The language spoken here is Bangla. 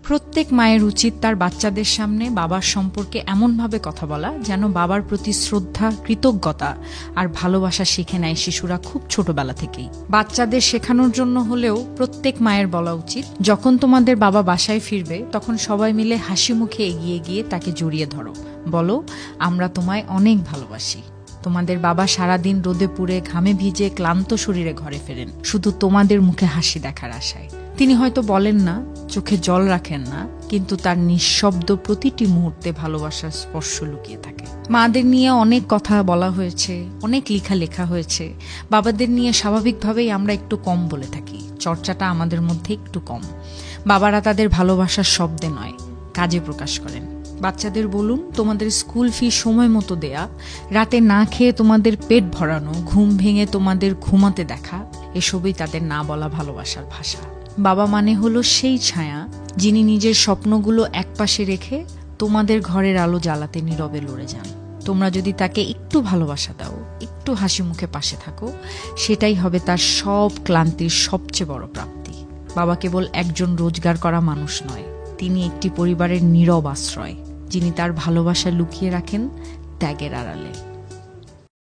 প্রত্যেক মায়ের উচিত তার বাচ্চাদের সামনে বাবার সম্পর্কে এমনভাবে কথা বলা যেন বাবার প্রতি শ্রদ্ধা, কৃতজ্ঞতা আর ভালোবাসা শিখে নেয় শিশুরা খুব ছোটবেলা থেকেই। বাচ্চাদের শেখানোর জন্য হলেও প্রত্যেক মায়ের বলা উচিত, যখন তোমাদের বাবা বাসায় ফিরবে তখন সবাই মিলে হাসি মুখে এগিয়ে গিয়ে তাকে জড়িয়ে ধরো, বলো আমরা তোমায় অনেক ভালোবাসি। তোমাদের বাবা সারাদিন রোদে পুড়ে ঘামে ভিজে ক্লান্ত শরীরে ঘরে ফেরেন শুধু তোমাদের মুখে হাসি দেখার আশায়। তিনি হয়তো বলেন না, চোখে জল রাখেন না, কিন্তু তার নিঃশব্দ প্রতিটি মুহূর্তে ভালোবাসার স্পর্শ লুকিয়ে থাকে। মাদের নিয়ে অনেক কথা বলা হয়েছে, অনেক লেখা হয়েছে। বাবাদের নিয়ে স্বাভাবিকভাবেই আমরা একটু কম বলে থাকি, চর্চাটা আমাদের মধ্যে একটু কম। বাবারা তাদের ভালোবাসার শব্দে নয়, কাজে প্রকাশ করেন। বাচ্চাদের বলুন, তোমাদের স্কুল ফি সময় মতো দেয়া, রাতে না খেয়ে তোমাদের পেট ভরানো, ঘুম ভেঙে তোমাদের ঘুমাতে দেখা, এসবই তাদের না বলা ভালোবাসার ভাষা। বাবা মানে হলো সেই ছায়া যিনি নিজের স্বপ্নগুলো একপাশে রেখে তোমাদের ঘরের আলো জ্বালাতে নীরবে লড়ে যান। তোমরা যদি তাকে একটু ভালোবাসা দাও, একটু হাসি মুখে পাশে থাকো, সেটাই হবে তার সব ক্লান্তির সবচেয়ে বড় প্রাপ্তি। বাবা কেবল একজন রোজগার করা মানুষ নয়, তিনি একটি পরিবারের নীরব আশ্রয়, যিনি তার ভালোবাসা লুকিয়ে রাখেন ত্যাগের আড়ালে।